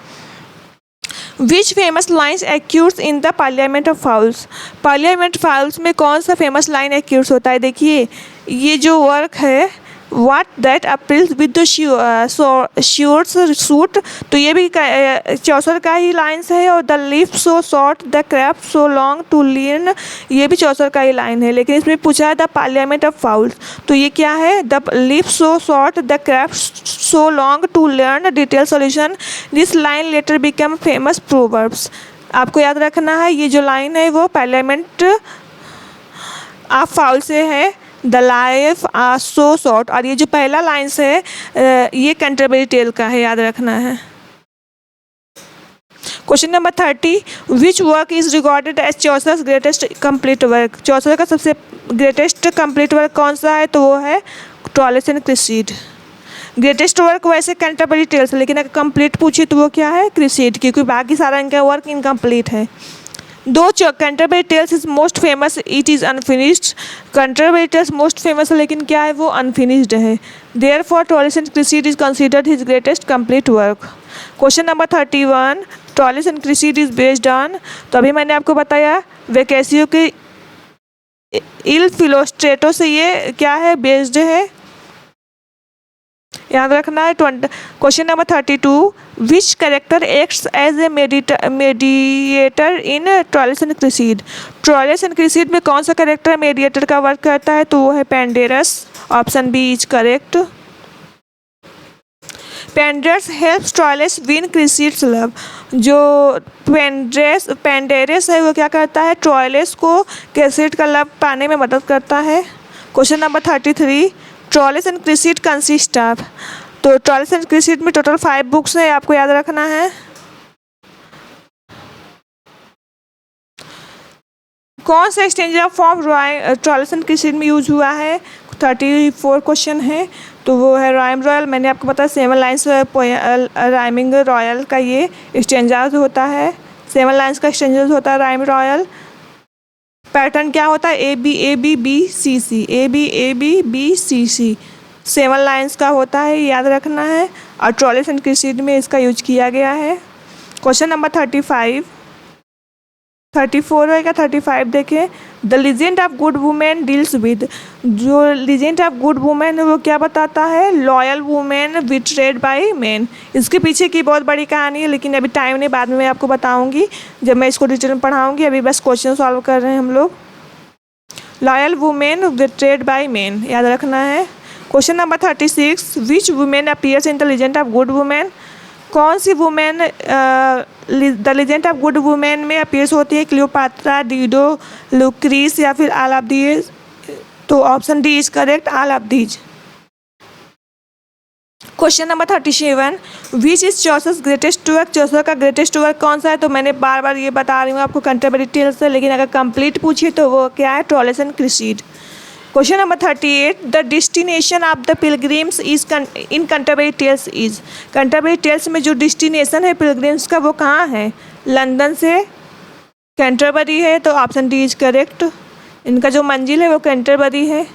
Which famous lines occurs in the Parliament of Fowls, Parliament Fowls में कौन सा फेमस लाइन एक्यूर्स होता है? देखिए ये जो वर्क है What that appeals with the short suit, तो ये भी चौसर का ही लाइन्स है। और the life so short the craft so long to learn, ये भी चौसर का ही लाइन है, लेकिन इसमें पूछा है द पार्लियामेंट ऑफ फाउल्स, तो ये क्या है? The life so short the craft so long to learn detail solution, this line later become famous proverbs. आपको याद रखना है ये जो लाइन है वो पार्लियामेंट ऑफ फाउल से है, the life are so short, और ये जो पहला लाइन्स है ये कैंटरबरी टेल का है, याद रखना है। Question number 30, which work is recorded as Chaucer greatest complete work, Chaucer का सबसे ग्रेटेस्ट कंप्लीट वर्क कौन सा है? तो वो है टॉयलेट्स एंड क्रिसिड। ग्रेटेस्ट वर्क वैसे कैंटरबरी टेल्स, लेकिन अगर कंप्लीट पूछे तो वो क्या है? क्रिसिड, क्योंकि बाकी सारा इनका वर्क इनकम्प्लीट है। दो Canterbury Tales is most famous, it is unfinished. Canterbury Tales most famous है लेकिन क्या है, वो अनफिनिश्ड है। Therefore Troilus and Criseyde is considered his greatest complete work. Question number 31, Troilus and Criseyde is based on, तो अभी मैंने आपको बताया वेकेसियो के इल फिलोस्ट्रेटो से ये क्या है, बेस्ड है, याद रखना है। Question number 32, which character acts as a mediator in Troilus and Criseyde. Troilus and Criseyde में कौन सा कैरेक्टर मेडिएटर का वर्क करता है, तो वो है Pandarus. Option B is correct. Pandarus helps Troilus win Criseyde's love. जो पेंडेरस है वो क्या करता है, ट्रॉयलिस को क्रेसीड का लव पाने में मदद करता है। Question number 33, Troilus and Criseyde consist of, तो ट्रॉयलिस एंड क्रेसीड में टोटल 5 बुक्स है, आपको याद रखना है। कौन सा exchange of form ट्रॉयलिस and Criseyde में यूज हुआ है, 34 क्वेश्चन है, तो वो है राइम रॉयल। मैंने आपको बताया 7 लाइन्स राइमिंग रॉयल का ये एक्सचेंजर्स होता है, 7 लाइन्स का एक्सचेंजर्स होता है राइम रॉयल। पैटर्न क्या होता है, ABABBCC, ABABBCC 7 लाइन्स का होता है, याद रखना है। और ट्रॉयलिस एंड क्रेसीड में इसका यूज किया गया है। क्वेश्चन नंबर 34 होगा, 35 देखें। The Legend of Good women deals with, जो लीजेंड ऑफ गुड वुमेन है वो क्या बताता है, loyal women betrayed by man. इसके पीछे की बहुत बड़ी कहानी है, लेकिन अभी टाइम नहीं, बाद में मैं आपको बताऊंगी जब मैं इसको डिटेल में पढ़ाऊंगी। अभी बस क्वेश्चन सॉल्व कर रहे हैं हम लोग। Loyal women betrayed by man, याद रखना है। Question number 36, which women appears in the Legend of Good Women. कौन सी women the Legend of Good Women में अपीयर्स होती है, क्लियोपात्रा, डिडो, लुक्रीस या फिर ऑल ऑफ दीज, तो option D is correct, all of these. Question number 37, which is Chaucer's greatest work. Chaucer का greatest work कौन सा है, तो मैंने बार बार ये बता रही हूँ आपको कैंटरबरी टेल्स से, लेकिन अगर कंप्लीट पूछिए तो वो क्या है, Troilus and Criseyde. Question number 38, the destination of the pilgrims is in Canterbury Tales is. Canterbury Tales में जो डेस्टिनेशन है पिलग्रिम्स का वो कहाँ है, लंदन से कैंटरबरी है, तो ऑप्शन डी इज करेक्ट। इनका जो मंजिल है वो कैंटरबरी है।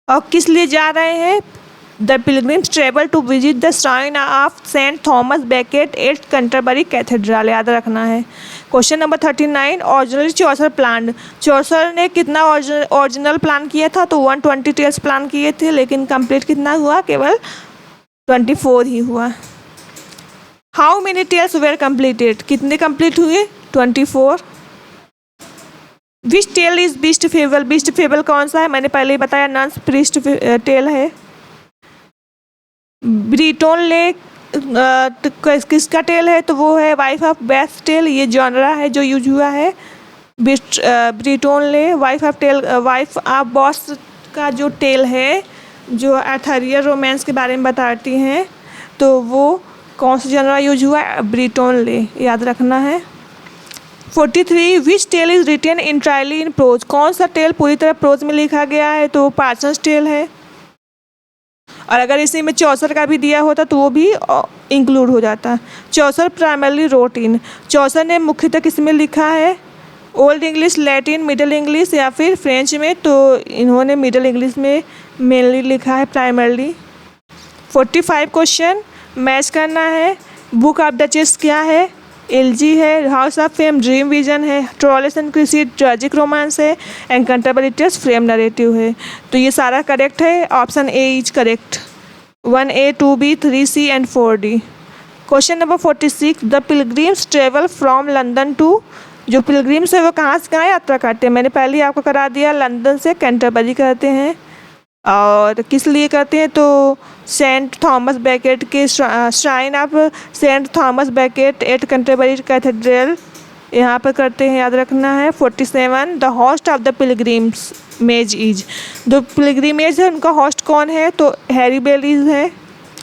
और किस लिए जा रहे हैं, the pilgrims travel to visit the shrine of Saint Thomas Becket at Canterbury Cathedral, याद रखना है। Question number 39, originally Chaucer plan. Chaucer ने कितना ओरिजिनल प्लान किया था, तो 120 टेल्स प्लान किए थे, लेकिन कंप्लीट कितना हुआ, केवल 24 ही हुआ। How many tales were completed, कितने कंप्लीट हुए, 24। Which tale is beast fable. Beast fable कौन सा है, मैंने पहले ही बताया, नन्स प्रीस्ट टेल है। ब्रीटोन ले किसका टेल है, तो वो है वाइफ ऑफ बेस्ट टेल, ये जॉनरा है जो यूज हुआ है। ब्रीटोन ले वाइफ ऑफ बॉस का जो टेल है, जो अर्थरियर रोमांस के बारे में बताती हैं, तो वो कौन सा जॉनरा यूज हुआ है, ब्रीटोन ले, याद रखना है। 43, which tale is written entirely in prose. कौन सा टेल पूरी तरह प्रोज में लिखा गया है, तो पार्सन्स टेल है। और अगर इसी में चौसर का भी दिया होता तो वो भी इंक्लूड हो जाता। चौसर प्राइमरली रोट इन, चौसर ने मुख्यतः किस में लिखा है, old English, Latin, middle English या फिर फ्रेंच में, तो इन्होंने मिडल इंग्लिश में मेनली लिखा है प्राइमरली। 45 क्वेश्चन मैच करना है। बुक ऑफ डचेस क्या है, एलजी है। House of Fame dream vision है। Troilus and Criseyde tragic romance है। And Canterbury Tales frame narrative है। तो ये सारा करेक्ट है, option A is correct. 1A, 2B, 3C and 4D। Question number 46, the pilgrims travel from London to. जो pilgrims है वो कहाँ से कहाँ यात्रा करते हैं, मैंने पहले ही आपको करा दिया, लंदन से कैंटरबरी करते हैं। और किस लिए करते हैं, तो सेंट थॉमस बेकेट के shrine of Saint Thomas Becket at Canterbury Cathedral, यहाँ पर करते हैं, याद रखना है। 47, the host of the pilgrimage is. जो पिलग्रिमेज है उनका होस्ट कौन है, तो हैरी बेलीज है।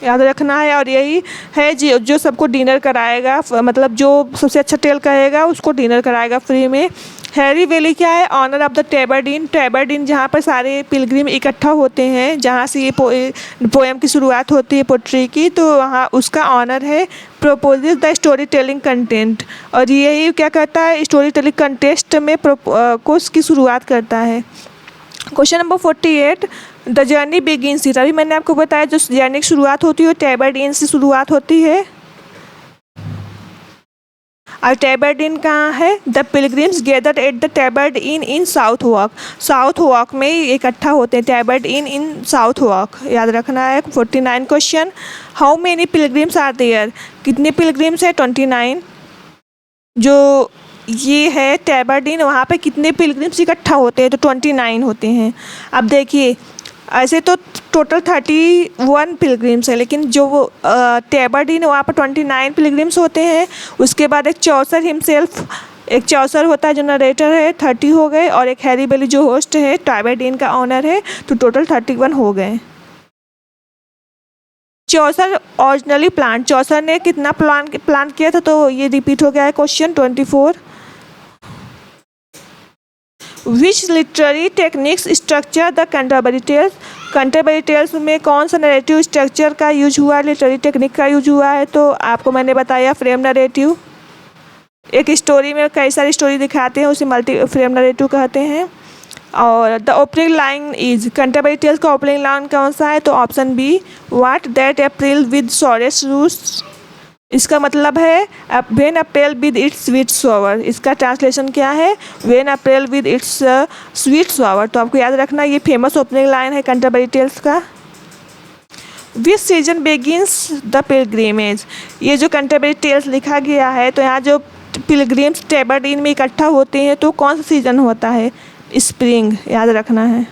याद रखना है। और यही है जो सबको डिनर कराएगा, मतलब जो सबसे अच्छा टेल कहेगा उसको डिनर कराएगा फ्री में। हैरी वैली क्या है? Owner of the Tabard Inn. Tabard Inn जहाँ पर सारे पिलग्रिम इकट्ठा होते हैं, जहाँ से ये पोएम की शुरुआत होती है पोट्री की, तो वहाँ उसका ऑनर है। Purposes the story telling content, और यही क्या करता है? स्टोरी टेलिंग कंटेस्ट में को उसकी शुरुआत करता है। Question number 48, the journey begins it. अभी मैंने आपको बताया जो जर्नी की शुरुआत होती है वो टैबरडीन से शुरुआत होती है। और टैबरडीन कहाँ है? The pilgrims gathered at the Tabard Inn in Southwark. Southwark में इकट्ठा होते हैं, टैबरडीन इन साउथ वॉक, याद रखना है। 49 question, how many pilgrims are there. कितने पिलग्रिम्स है? 29। जो ये है टैबरडीन, वहाँ पे कितने पिलग्रिम्स इकट्ठा होते हैं? तो 29 होते हैं। अब देखिए, ऐसे तो टोटल 31 पिलग्रिम्स है, लेकिन जो वो टैबरडीन वहाँ पर 29 पिलग्रिम्स होते हैं। उसके बाद एक चौसर हिमसेल्फ, एक चौसर होता है जो नरेटर है, 30 हो गए, और एक हैरी वैली जो होस्ट है, टैबरडीन का ऑनर है, तो टोटल 31 हो गए। चौसर ओरिजिनली प्लान, चौसर ने कितना प्लान किया था? तो ये रिपीट हो गया है question 24। Which literary techniques structure the Canterbury Tales. Canterbury Tales में कौन सा नरेटिव स्ट्रक्चर का यूज हुआ है, लिटरेरी टेक्निक का यूज हुआ है? तो आपको मैंने बताया फ्रेम नरेटिव। एक स्टोरी में कई सारी स्टोरी दिखाते हैं, उसे मल्टी फ्रेम नरेटिव कहते हैं। और the opening line is, Canterbury Tales का ओपनिंग लाइन कौन सा है? तो option B, what that April with sorest roots. इसका मतलब है when April with its sweet shower. इसका ट्रांसलेशन क्या है? When April with its sweet shower. तो आपको याद रखना, ये फेमस ओपनिंग लाइन है कैंटरबरी टेल्स का। Which season begins the pilgrimage. ये जो कैंटरबरी टेल्स लिखा गया है, तो यहाँ जो पिलग्रिम्स टैबरडीन में इकट्ठा होते हैं, तो कौन सा सीजन होता है? स्प्रिंग, याद रखना है।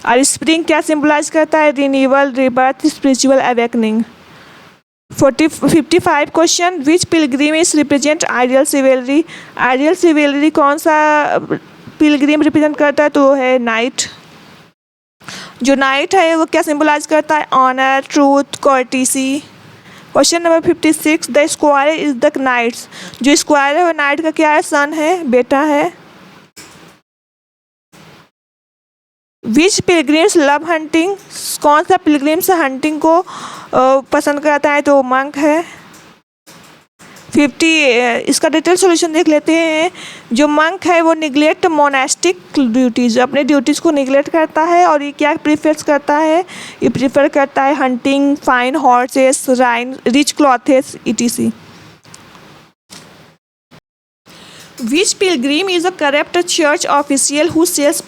और स्प्रिंग क्या सिंबलाइज करता है? Renewal, rebirth, spiritual awakening. 55 question, which pilgrim is represent ideal chivalry. Ideal chivalry कौन सा पिलग्रिम रिप्रेजेंट करता है? तो वो है नाइट। जो नाइट है वो क्या सिंबलाइज करता है? Honour, truth, courtesy. Question number 56, the squire is the knight's. जो स्क्वायर है वो नाइट का क्या है? सन है, बेटा है। विच पिलग्रिम्स लव हंटिंग। कौन सा पिलग्रिम्स हंटिंग को पसंद करता है? तो मंक है। 50, इसका डिटेल सॉल्यूशन देख लेते हैं। जो मंक है वो निगलेक्ट मोनास्टिक ड्यूटीज़, अपने ड्यूटीज़ को निगलेक्ट करता है। और ये क्या प्रीफर्स करता है? ये प्रीफर करता है hunting, fine horses, wine, rich clothes, etc. Which pilgrim is a corrupt church official who sells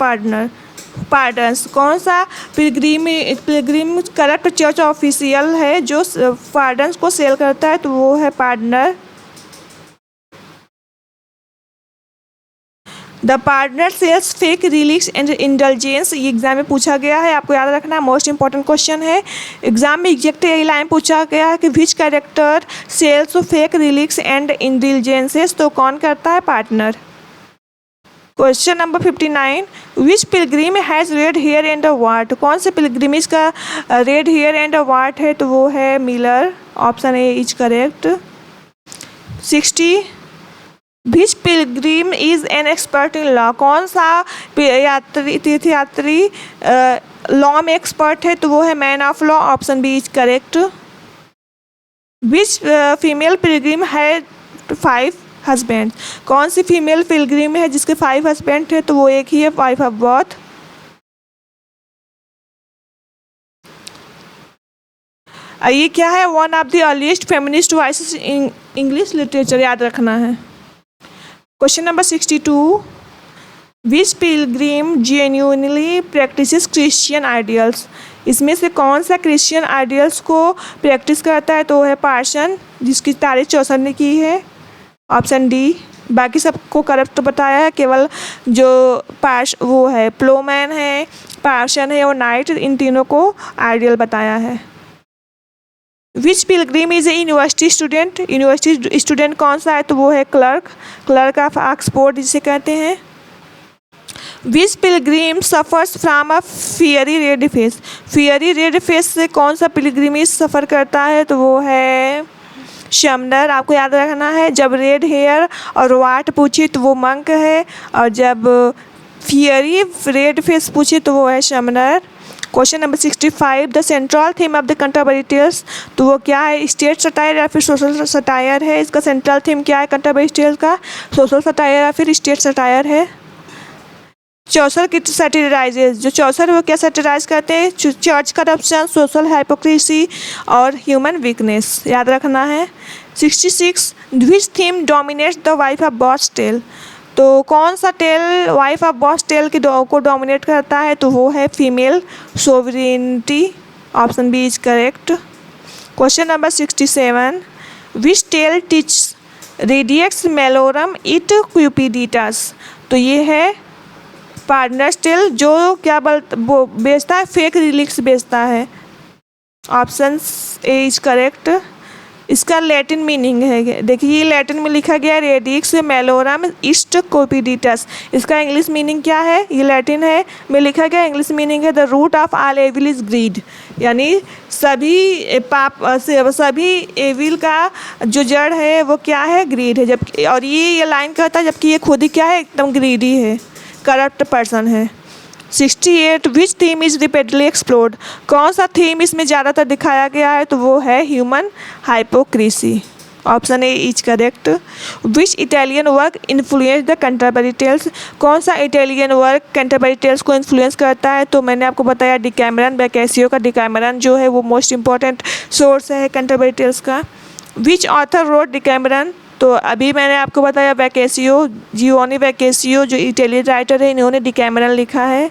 pardons. कौन सा पिलग्रिम करप्ट चर्च ऑफिशियल है जो पार्डन्स को सेल करता है? तो वो है pardoner. The pardoner sells fake relics and indulgence. ये एग्जाम में पूछा गया है, आपको याद रखना है, मोस्ट इंपॉर्टेंट क्वेश्चन है। एग्जाम में एग्जैक्ट यही लाइन पूछा गया है कि which character sells fake relics and indulgences. तो कौन करता है? Pardoner. Question number 59, which pilgrim has red hair and a wart. कौन से पिलग्रिमेज का red hair and a wart है? तो वो है Miller, option A is correct. 60, which pilgrim is an expert in law. कौन सा तीर्थयात्री लॉ में एक्सपर्ट है? तो वो है man of law, option B is correct. Which female pilgrim है 5 हस्बैंड। कौन सी फीमेल पिलग्रिम है जिसके 5 हस्बैंड है? तो वो एक ही है, वाइफ ऑफ बॉथ। ये क्या है? One of the earliest feminist voices in English literature, याद रखना है। Question number 62, which pilgrim genuinely practises Christian ideals. इसमें से कौन सा क्रिश्चियन आइडियल्स को प्रैक्टिस करता है? तो है पार्सन, जिसकी तारीफ चौसर ने की है, ऑप्शन डी। बाकी सबको करप्ट बताया है, केवल जो वो है प्लोमैन है, पार्सन है और नाइट, इन तीनों को आइडियल बताया है। Which pilgrim is a university student. University student कौन सा है? तो वो है क्लर्क, क्लर्क ऑफ ऑक्सफोर्ड जिसे कहते हैं। Which pilgrim suffers from a fiery red face. Fiery red face से कौन सा पिलग्रिमेज सफ़र करता है, तो वो है शमनर। आपको याद रखना है, जब रेड हेयर और वाट पूछी तो वो मंक है, और जब फियरी रेड फेस पूछी तो वो है summoner. Question number 65, the central theme of the Canterbury Tales, तो वो क्या है, स्टेट सटायर या फिर सोशल सटायर है। इसका सेंट्रल थीम क्या है कैंटरबरी टेल्स का, सोशल सटायर या फिर स्टेट सटायर है। चौसर की सैटिराइजेज, जो चौसर वो क्या सैटिराइज करते हैं, चर्च करप्शन, सोशल हाइपोक्रेसी और ह्यूमन वीकनेस, याद रखना है। 66, which theme dominates the wife of Bath tale, तो कौन सा tale wife of Bath tale को डोमिनेट करता है, तो वो है female sovereignty. Option B is correct. Question number 67, which tale teach radix malorum est cupiditas, तो ये है पार्टनर्स टेल, जो क्या वो बेचता है, फेक रिलिक्स बेचता है। Option A is correct. इसका लैटिन मीनिंग है, देखिए ये लैटिन में लिखा गया रेडिक्स मेलोरम इस्ट क्यूपिडिटस। इसका इंग्लिश मीनिंग क्या है, ये लैटिन है में लिखा गया, इंग्लिश मीनिंग है the root of all evil is greed, यानी सभी पाप से सभी एविल का जो जड़ है वो क्या है, ग्रीड है। जब और ये लाइन कहता है, जबकि ये खुद ही क्या है, एकदम ग्रीडी है, करप्ट पर्सन है। 68, विच थीम इज रिपीटेडली एक्सप्लोर्ड, कौन सा थीम इसमें ज़्यादातर दिखाया गया है, तो वो है human hypocrisy. Option A is correct. Which Italian work influence the Canterbury Tales, कौन सा इटालियन वर्क कैंटरबरी टेल्स को इन्फ्लुएंस करता है, तो मैंने आपको बताया डिकैमरन, वैकेसियो का डिकैमरन जो है वो मोस्ट इंपॉर्टेंट सोर्स है कैंटरबरी टेल्स का। विच ऑथर रोड डिकैमरन, तो अभी मैंने आपको बताया वैकेसियो, जियोनी वैकेसियो जो इटालियन राइटर है, इन्होंने डिकैमरन लिखा है।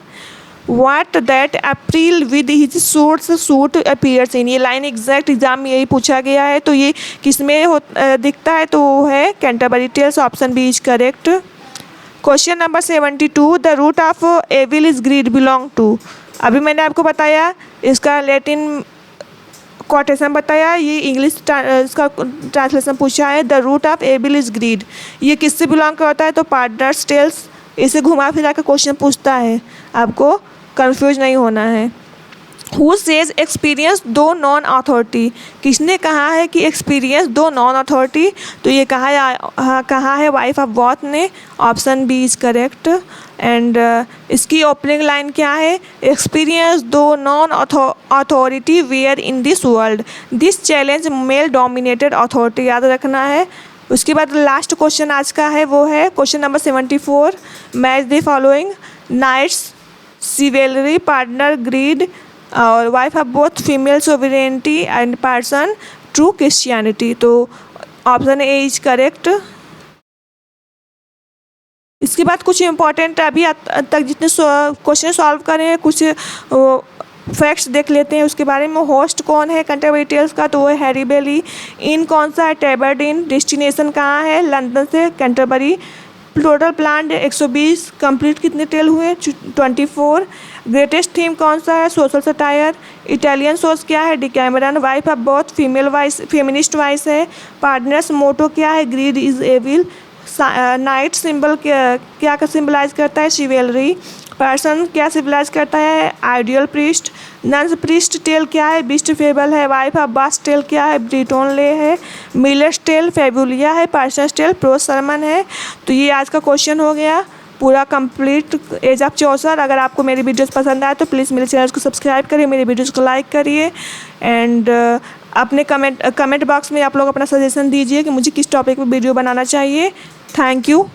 What that April with his suits suit appears इन, ये लाइन एग्जैक्ट एग्जाम में यही पूछा गया है, तो ये किस में दिखता है, तो वो है Canterbury Tales. Option B is correct. Question number 72, the root of evil is greed belong to, अभी मैंने आपको बताया इसका लैटिन कोटेशन बताया, ये इंग्लिश इसका ट्रांसलेशन पूछा है, the root of evil is greed, ये किससे बिलोंग करता है, तो पार्टनर्स टेल्स। इसे घुमा फिरा कर क्वेश्चन पूछता है, आपको कंफ्यूज नहीं होना है। Who says experience though none authority, किसने कहा है कि एक्सपीरियंस दो नॉन अथॉरिटी, तो ये कहा है वाइफ ऑफ बॉथ ने। Option B is correct. And इसकी ओपनिंग लाइन क्या है, experience though none authority where in this world, this challenge male dominated authority, याद रखना है। उसके बाद लास्ट क्वेश्चन आज का है, वो है question number 74, match the following, knight's chivalry, pardoner greed और wife of Bath, female sovereignty and parson true Christianity, तो ऑप्शन ए इज करेक्ट। इसके बाद कुछ इंपॉर्टेंट अभी तक जितने क्वेश्चन सॉल्व करे हैं, कुछ फैक्ट्स देख लेते हैं उसके बारे में। होस्ट कौन है कैंटरबरी टेल्स का, तो वो है हैरी बेली। इन कौन सा है, टैबरडीन। डेस्टिनेशन कहाँ है, लंदन से कैंटरबरी। टोटल प्लान 120, कंप्लीट कितने टेल हुए, 24। ग्रेटेस्ट थीम कौन सा है, सोशल सटायर। इटालियन सोर्स क्या है, Decameron. Wife of Bath, female voice, feminist voice है। पार्टनर्स मोटो क्या है, greed is evil. Knight symbol क्या का सिम्बलाइज करता है, शिवेलरी। पर्सन क्या सिम्बलाइज करता है, ideal priest. Nun's priest tale क्या है, बिस्ट फेबल है। वाइफ ऑफ बास टेल क्या है, ब्रिटोन ले है। मिलर्स टेल फेबुलिया है। पर्सन टेल प्रोस सरमन है। तो ये आज का क्वेश्चन हो गया पूरा कंप्लीट एज ऑफ चौसर। अगर आपको मेरी वीडियोस पसंद आए तो प्लीज़ मेरे चैनल को सब्सक्राइब करिए, मेरी वीडियोस को लाइक करिए एंड अपने कमेंट बॉक्स में आप लोग अपना सजेशन दीजिए कि मुझे किस टॉपिक पर वीडियो बनाना चाहिए। Thank you.